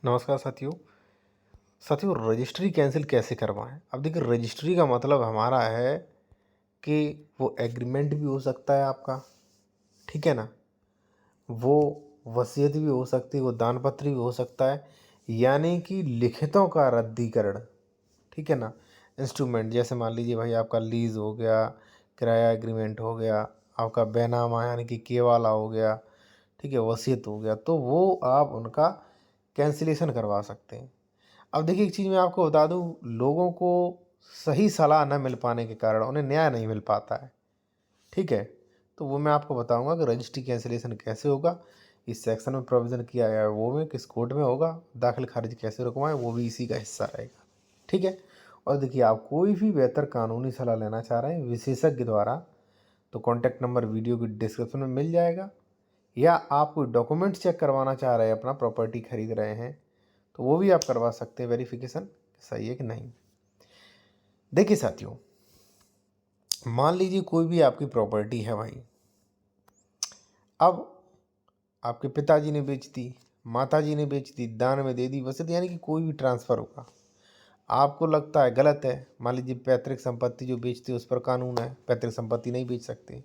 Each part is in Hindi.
नमस्कार साथियों। रजिस्ट्री कैंसिल कैसे करवाएं? अब देखिए, रजिस्ट्री का मतलब हमारा है कि वो एग्रीमेंट भी हो सकता है आपका, ठीक है ना। वो वसीयत भी हो सकती है, वो दान पत्र भी हो सकता है, यानी कि लिखितों का रद्दीकरण, ठीक है ना। इंस्ट्रूमेंट जैसे मान लीजिए भाई आपका लीज हो गया, किराया एग्रीमेंट हो गया, आपका बैनामा यानी कि केवाला हो गया, ठीक है, वसीयत हो गया, तो वो आप उनका कैंसिलेशन करवा सकते हैं। अब देखिए, एक चीज़ मैं आपको बता दूं, लोगों को सही सलाह न मिल पाने के कारण उन्हें न्याय नहीं मिल पाता है, ठीक है। तो वो मैं आपको बताऊंगा कि रजिस्ट्री कैंसिलेशन कैसे होगा, इस सेक्शन में प्रोविज़न किया गया है, वो में किस कोर्ट में होगा, दाखिल खारिज कैसे रुकवाएं, वो भी इसी का हिस्सा रहेगा, ठीक है। और देखिए, आप कोई भी बेहतर कानूनी सलाह लेना चाह रहे हैं विशेषज्ञ द्वारा, तो कॉन्टैक्ट नंबर वीडियो की डिस्क्रिप्शन में मिल जाएगा। या आप कोई डॉक्यूमेंट चेक करवाना चाह रहे हैं, अपना प्रॉपर्टी खरीद रहे हैं, तो वो भी आप करवा सकते हैं वेरिफिकेशन, सही है कि नहीं। देखिए साथियों, मान लीजिए कोई भी आपकी प्रॉपर्टी है भाई, अब आपके पिताजी ने बेच दी, माताजी ने बेच दी, दान में दे दी, वसीयत यानी कि कोई भी ट्रांसफ़र होगा, आपको लगता है गलत है। मान लीजिए पैतृक संपत्ति जो बेचते उस पर कानून है, पैतृक संपत्ति नहीं बेच सकते।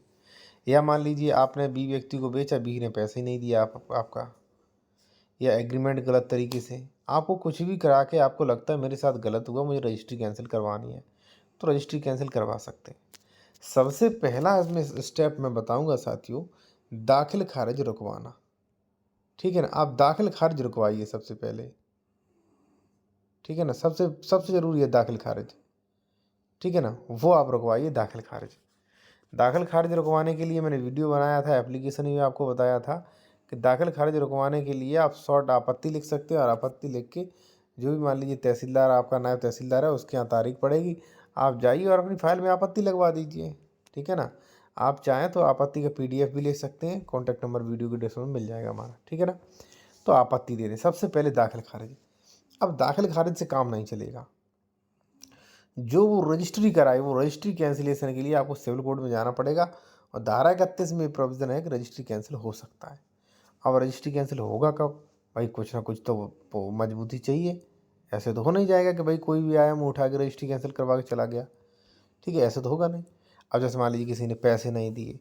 या मान लीजिए आपने बी व्यक्ति को बेचा, बी ने पैसे ही नहीं दिया आपका, या एग्रीमेंट गलत तरीके से, आपको कुछ भी करा के आपको लगता है मेरे साथ गलत हुआ, मुझे रजिस्ट्री कैंसिल करवानी है, तो रजिस्ट्री कैंसिल करवा सकते हैं। सबसे पहला इसमें स्टेप मैं बताऊंगा साथियों, दाखिल खारिज रुकवाना, ठीक है ना। आप दाखिल खारिज रुकवाइए सबसे पहले, ठीक है ना। सबसे सबसे ज़रूरी है दाखिल खारिज, ठीक है ना, वो आप रुकवाइए दाखिल खारिज। दाखिल खारिज रुकवाने के लिए मैंने वीडियो बनाया था, एप्लीकेशन भी आपको बताया था कि दाखिल खारिज रुकवाने के लिए आप शॉर्ट आपत्ति लिख सकते हो, और आपत्ति लिख के जो भी मान लीजिए तहसीलदार, आपका नायब तहसीलदार है, उसके यहाँ तारीख पड़ेगी, आप जाइए और अपनी फाइल में आपत्ति लगवा दीजिए, ठीक है ना। आप चाहें तो आपत्ति का PDF भी ले सकते हैं, कॉन्टैक्ट नंबर वीडियो के डिस्क्रिप्शन में मिल जाएगा हमारा, ठीक है ना। तो आपत्ति दे दें सबसे पहले दाखिल खारिज। अब दाखिल खारिज से काम नहीं चलेगा, जो वो रजिस्ट्री कराए, वो रजिस्ट्री कैंसिलेशन के लिए आपको सिविल कोर्ट में जाना पड़ेगा, और धारा 31 में प्रोविज़न है कि रजिस्ट्री कैंसिल हो सकता है। अब रजिस्ट्री कैंसिल होगा कब? भाई कुछ ना कुछ तो वो मजबूती चाहिए। ऐसे तो हो नहीं जाएगा कि भाई कोई भी आया मुँह उठा के रजिस्ट्री कैंसिल करवा के चला गया, ठीक है, ऐसे तो होगा नहीं। अब जैसे मान लीजिए किसी ने पैसे नहीं दिए,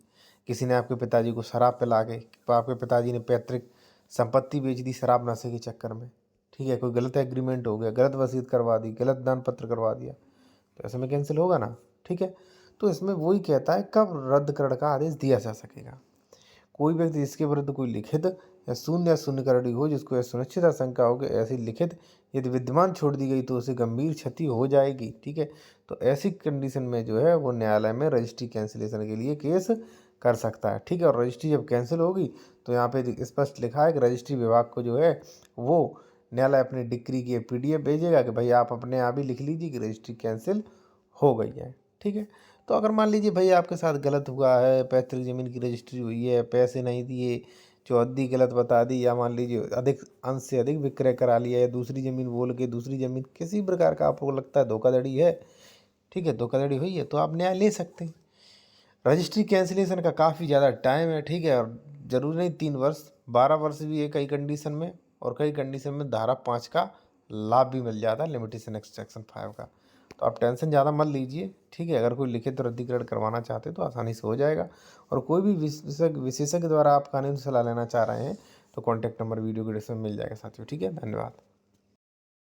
किसी ने आपके पिताजी को शराब पिला के, आपके पिताजी ने पैतृक संपत्ति बेच दी शराब नशे के चक्कर में, ठीक है, कोई गलत एग्रीमेंट हो गया, गलत वसीयत करवा दी, गलत दान पत्र करवा दिया, तो ऐसे में कैंसिल होगा ना, ठीक है। तो इसमें वही कहता है कब रद्दकरण का आदेश दिया जा सकेगा। कोई व्यक्ति जिसके विरुद्ध कोई लिखित या शून्यकरणी हो, जिसको यह सुनिश्चित आशंका हो कि ऐसी लिखित यदि विद्यमान छोड़ दी गई तो उसे गंभीर क्षति हो जाएगी, ठीक है, तो ऐसी कंडीशन में जो है वो न्यायालय में रजिस्ट्री कैंसिलेशन के लिए केस कर सकता है, ठीक है। और रजिस्ट्री जब कैंसिल होगी तो यहाँ पे स्पष्ट लिखा है कि रजिस्ट्री विभाग को जो है वो न्यायालय अपनी डिक्री की PDF भेजेगा कि भाई आप अपने आप ही लिख लीजिए कि रजिस्ट्री कैंसिल हो गई है, ठीक है। तो अगर मान लीजिए भाई आपके साथ गलत हुआ है, पैतृक ज़मीन की रजिस्ट्री हुई है, पैसे नहीं दिए, चौहद्दी गलत बता दी, या मान लीजिए अधिक अंश से अधिक विक्रय करा लिया, या दूसरी ज़मीन बोल के दूसरी ज़मीन, किसी प्रकार का आपको लगता है धोखाधड़ी है, ठीक है, धोखाधड़ी हुई है, तो आप न्याय ले सकते हैं। रजिस्ट्री कैंसिलेशन का काफ़ी ज़्यादा टाइम है, ठीक है, और ज़रूरी नहीं 3 वर्ष, 12 वर्ष भी है कई कंडीशन में, और कई कंडीशन में धारा 5 का लाभ भी मिल जाता है, लिमिटेशन एक्सट्रैक्शन 5 का। तो आप टेंशन ज़्यादा मत लीजिए, ठीक है। अगर कोई लिखित रद्दीकरण करवाना चाहते हैं तो आसानी से हो जाएगा। और कोई भी विशेषज्ञ द्वारा आप कानूनी सलाह लेना चाह रहे हैं तो कॉन्टैक्ट नंबर वीडियो के डिस्क्रिप्शन में मिल जाएगा साथियों, ठीक है। धन्यवाद।